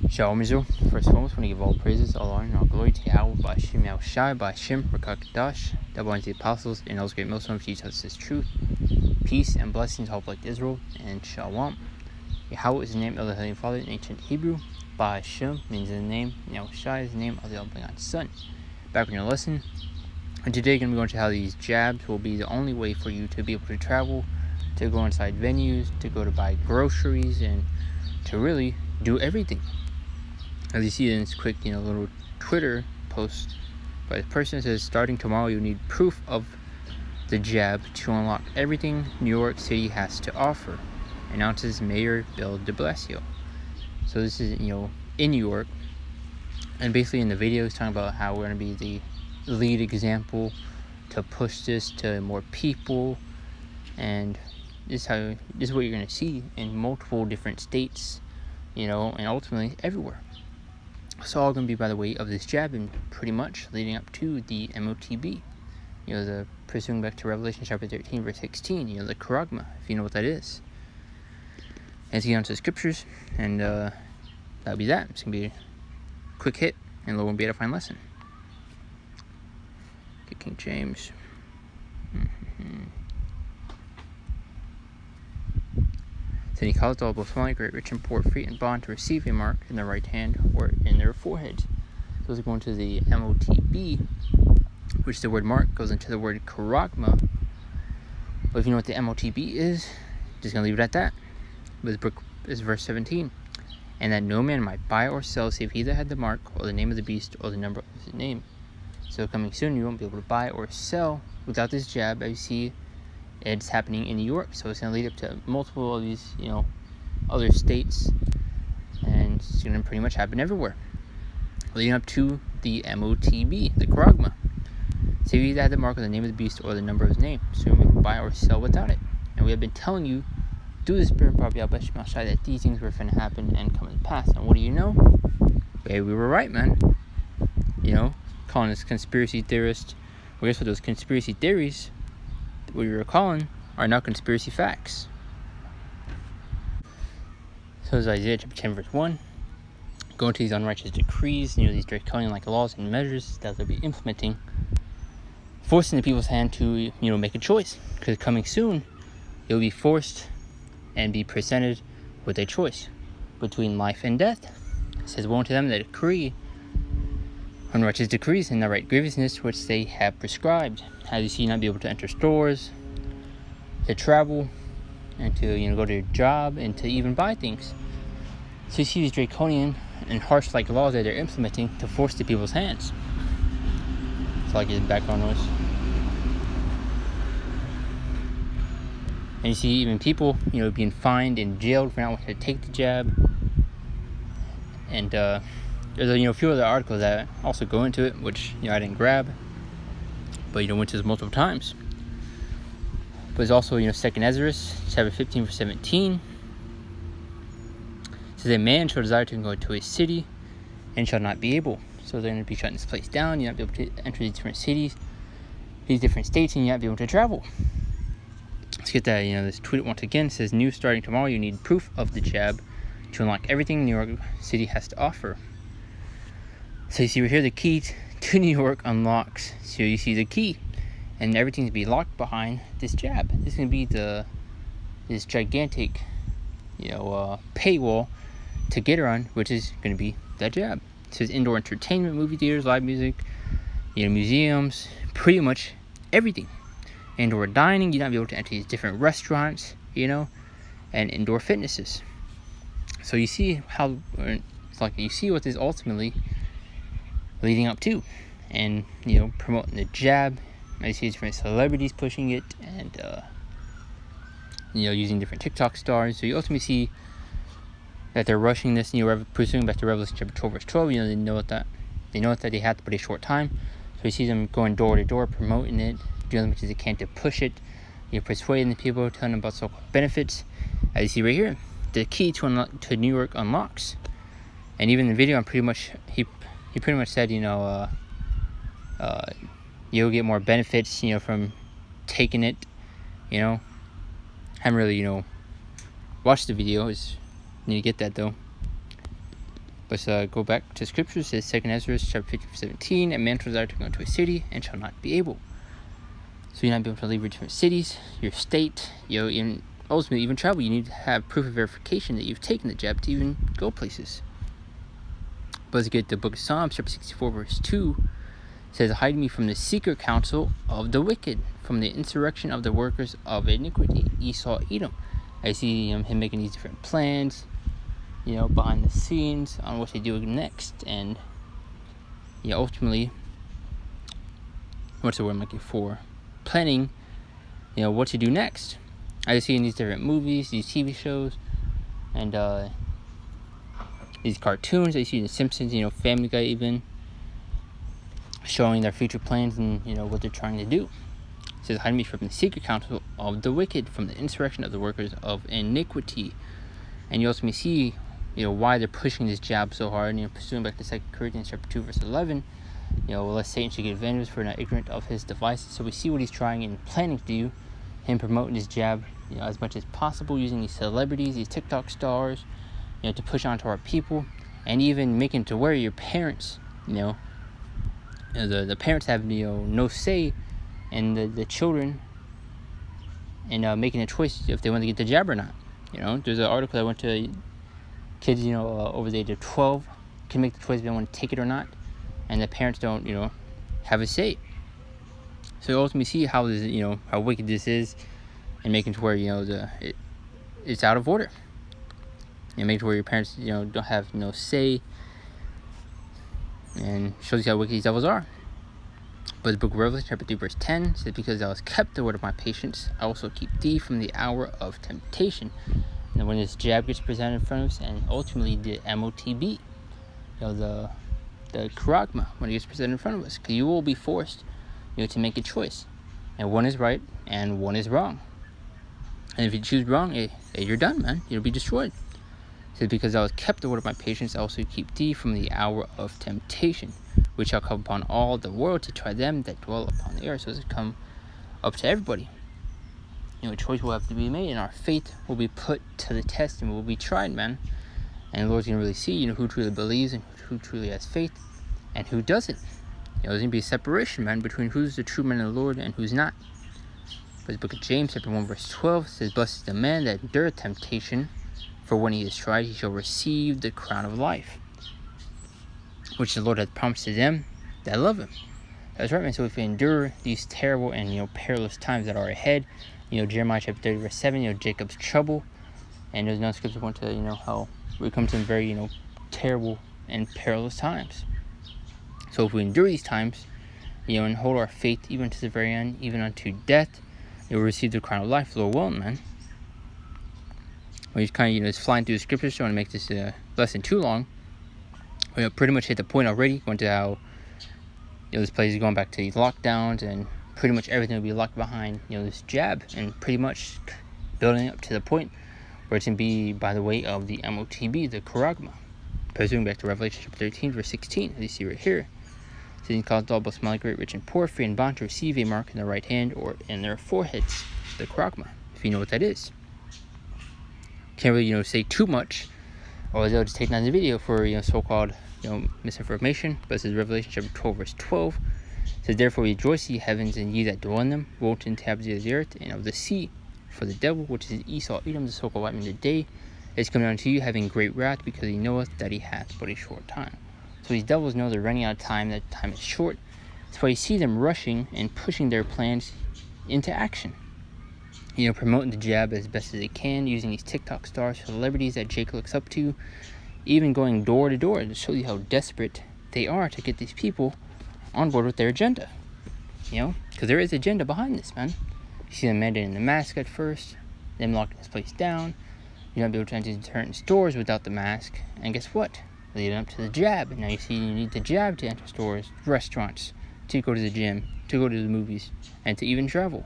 Shalom Israel. First and foremost, I want to give all praises, all honor, and all glory to Yahweh, by Shem Shai, by Shem Rakakadash, that binds the apostles and those great millstones to teach us His truth. Peace and blessings, hope like Israel, and Shalom. Yahweh is the name of the Heavenly Father in ancient Hebrew. By Shem means the name. Shai is the name of the Almighty Son. Back in your lesson. And today, we're going to be going to how these jabs will be the only way for you to be able to travel, to go inside venues, to go to buy groceries, and to really do everything. As you see in this quick, little Twitter post by the person that says, starting tomorrow, you need proof of the jab to unlock everything New York City has to offer, announces Mayor Bill de Blasio. So this is, in New York, and basically in the video, he's talking about how we're going to be the lead example to push this to more people, and this is what you're going to see in multiple different states, and ultimately everywhere. It's all going to be by the way of this jab, and pretty much leading up to the MOTB. The pursuing back to Revelation chapter 13, verse 16, the charagma, if you know what that is. Let's get on to the scriptures, and that'll be that. It's going to be a quick hit, and a little bit of fine lesson. Okay, King James. Then he caused all both small, great, rich, and poor, free and bond to receive a mark in their right hand or in their foreheads. So as we go into the MOTB, which the word mark goes into the word charagma. But if you know what the MOTB is, just going to leave it at that. But this is verse 17. And that no man might buy or sell save he that had the mark, or the name of the beast, or the number of his name. So coming soon, you won't be able to buy or sell without this jab. As you see, it's happening in New York, so it's going to lead up to multiple of these, other states, and it's going to pretty much happen everywhere, leading up to the MOTB, the charagma. So you either had the mark of the name of the beast or the number of his name, so you can buy or sell without it. And we have been telling you through the Spirit of Yahweh that these things were going to happen and come to pass. And what do you know? Hey, we were right, man. Calling us conspiracy theorists. Well, guess what? Those conspiracy theories, what you were calling, are now conspiracy facts. So it's Isaiah chapter 10 verse 1. Going to these unrighteous decrees, these draconian laws and measures that they'll be implementing, forcing the people's hand to, make a choice. Because coming soon, you'll be forced and be presented with a choice between life and death. It says, woe unto them that decree unrighteous decrees and the right grievousness which they have prescribed. As you see, not be able to enter stores, to travel, and to go to your job, and to even buy things. So you see these draconian and harsh laws that they're implementing to force the people's hands. It's like his background noise. And you see even people, being fined and jailed for not wanting to take the jab. And there's a few other articles that also go into it, which I didn't grab, but went to this multiple times. But there's also 2nd Ezra chapter 15 verse 17. It says, a man shall desire to go to a city and shall not be able. So they're going to be shutting this place down. You'll not be able to enter these different cities, these different states, and you'll not be able to travel. Let's get that. This tweet once again says, news starting tomorrow, you need proof of the jab to unlock everything New York City has to offer. So you see right here, the key to New York unlocks. So you see the key, and everything's to be locked behind this jab. This is going to be this gigantic, paywall to get around, which is going to be that jab. It says indoor entertainment, movie theaters, live music, museums, pretty much everything. Indoor dining, you're not be able to enter these different restaurants, and indoor fitnesses. So you see how it's like you see what this ultimately leading up to, and promoting the jab. I see different celebrities pushing it, and using different TikTok stars. So you ultimately see that they're rushing this. Pursuing back to Revelation chapter 12 verse 12. They know that they have to put a short time. So you see them going door to door, promoting it, doing as much as they can to push it. Persuading the people, telling them about so-called benefits. As you see right here, the key to New York unlocks. And even in the video, he pretty much said, you'll get more benefits, from taking it, haven't really, watched the video. Need to get that though. Let's go back to scripture. It says 2 Ezra chapter 50:17, a man shall desire to go into a city and shall not be able. So you're not be able to leave your different cities, your state, and ultimately even travel. You need to have proof of verification that you've taken the jab to even go places. But let's get the book of Psalms, chapter 64, verse 2. It says, hide me from the secret counsel of the wicked, from the insurrection of the workers of iniquity. Esau, Edom. I see him making these different plans, behind the scenes on what to do next. And, ultimately, what's the word I'm looking for? Planning, what to do next. I see in these different movies, these TV shows, and these cartoons. I see in The Simpsons, Family Guy even, showing their future plans and, what they're trying to do. It says, hide me from the secret counsel of the wicked, from the insurrection of the workers of iniquity. And you also may see, why they're pushing this jab so hard. Pursuing back to 2 Corinthians chapter 2, verse 11, lest Satan should get advantage, for not ignorant of his devices. So we see what he's trying and planning to do, him promoting this jab, as much as possible, using these celebrities, these TikTok stars, to push onto our people, and even making it to where your parents, the parents have, no say in the children, and making a choice if they want to get the jab or not. There's an article that went to kids, over the age of 12 can make the choice if they want to take it or not, and the parents don't, have a say. So you ultimately see how this, how wicked this is, and making to where, it's out of order. Making to where your parents, don't have no say, and shows you how wicked these devils are. But the book of Revelation, chapter 3, verse 10 says, because thou hast kept the word of my patience, I also keep thee from the hour of temptation. And when this jab gets presented in front of us, and ultimately the MOTB, the charagma, when it gets presented in front of us, because you will be forced, to make a choice, and one is right and one is wrong. And if you choose wrong, you're done, man. You'll be destroyed. It says, because thou hast kept the word of my patience, I also keep thee from the hour of temptation, which shall come upon all the world to try them that dwell upon the earth. So it's come up to everybody. A choice will have to be made, and our faith will be put to the test, and will be tried, man. And the Lord's going to really see, who truly believes and who truly has faith and who doesn't. There's going to be a separation, man, between who's the true man of the Lord and who's not. But the book of James, chapter 1, verse 12 says, blessed is the man that endureth temptation, for when he is tried, he shall receive the crown of life, which the Lord hath promised to them that love him. That's right, man. So if we endure these terrible and, perilous times that are ahead, Jeremiah chapter 30, verse 7, Jacob's trouble, and there's another scripture going to, how we come to some very, terrible and perilous times. So if we endure these times, and hold our faith even to the very end, even unto death, you'll receive the crown of life, Lord willing, man. Well, he's kind of, just flying through the scriptures, so I want to make this lesson too long. We pretty much hit the point already, going to how, this place is going back to these lockdowns, and pretty much everything will be locked behind, this jab, and pretty much building up to the point where it's going to be by the way of the MOTB, the charagma. Pursuing back to Revelation chapter 13, verse 16, as you see right here. It says, he caused all both small, great, rich, and poor, free and bond to receive a mark in their right hand or in their foreheads, the charagma, if you know what that is. Can't really, say too much, or they'll just take down the video for, so-called, misinformation. But this is Revelation chapter 12, verse 12. It says, therefore rejoice, ye heavens, and ye that dwell in them, woe to the inhabitants of the earth and of the sea. For the devil, which is Esau, Edom, the so-called white man of the day, is coming unto you, having great wrath, because he knoweth that he hath but a short time. So these devils know they're running out of time, that time is short. That's why you see them rushing and pushing their plans into action. Promoting the jab as best as they can, using these TikTok stars, celebrities that Jake looks up to, even going door to door to show you how desperate they are to get these people on board with their agenda. Because there is agenda behind this, man. You see them mandating the mask at first, them locking this place down. You're not be able to enter certain stores without the mask, and guess what? Leading up to the jab, and now you see you need the jab to enter stores, restaurants, to go to the gym, to go to the movies, and to even travel.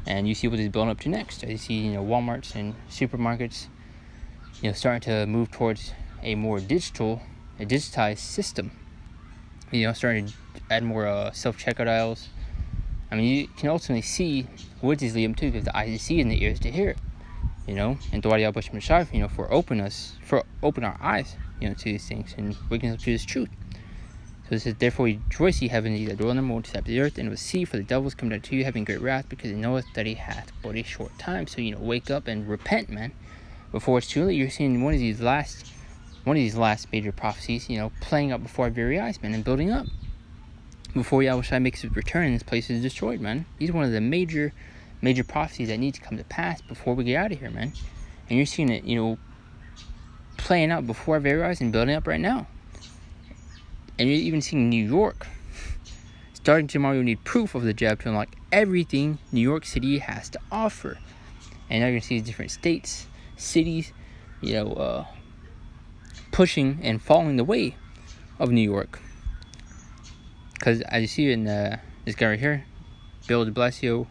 And you see what is building up to next. You see, Walmarts and supermarkets, starting to move towards a more digitized system. Starting to add more self-checkout aisles. I mean, you can ultimately see what these lead up to, because the eyes to see and the ears to hear. and Dwadi Al-Bashim Shai, for open our eyes, to these things and waking us up to this truth. So it says, therefore rejoice ye heavens, that dwell in the moon, to establish the earth, and with sea, for the devil is come down to you, having great wrath, because he knoweth that he hath but a short time. So, wake up and repent, man, before it's too late. You're seeing one of these last major prophecies, playing out before our very eyes, man, and building up. Before Yahushua makes his return and this place is destroyed, man. These are one of the major prophecies that need to come to pass before we get out of here, man. And you're seeing it, playing out before our very eyes and building up right now. And you're even seeing New York. Starting tomorrow, you'll need proof of the jab to unlock everything New York City has to offer. And now you're going to see different states, cities, pushing and following the way of New York. Because as you see in this guy right here, Bill de Blasio,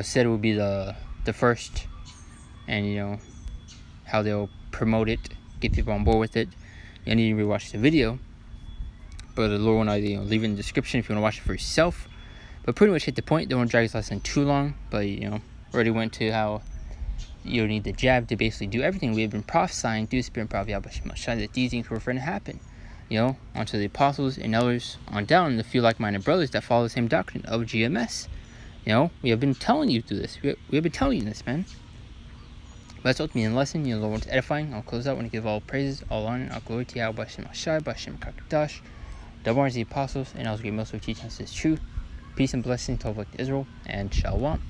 said it would be the first, and how they'll promote it, get people on board with it. You need to rewatch the video, but the Lord will leave it in the description if you want to watch it for yourself. But pretty much hit the point. Don't want to drag this lesson too long, but already went to how you need the jab to basically do everything we have been prophesying through the Spirit and Prophet Yahweh, that these things were going to happen. Onto the apostles and others on down, the few like-minded brothers that follow the same doctrine of GMS. We have been telling you through this. We have been telling you this, man. But that's ultimately in the lesson. The Lord is edifying. I'll close out when I give all praises, all honor, all glory to Yahweh, B'Shem Shai, B'Shem Kakadash, double honors the apostles, and I was great most of teaching us this truth. Peace and blessings to all of Israel, and Shalom.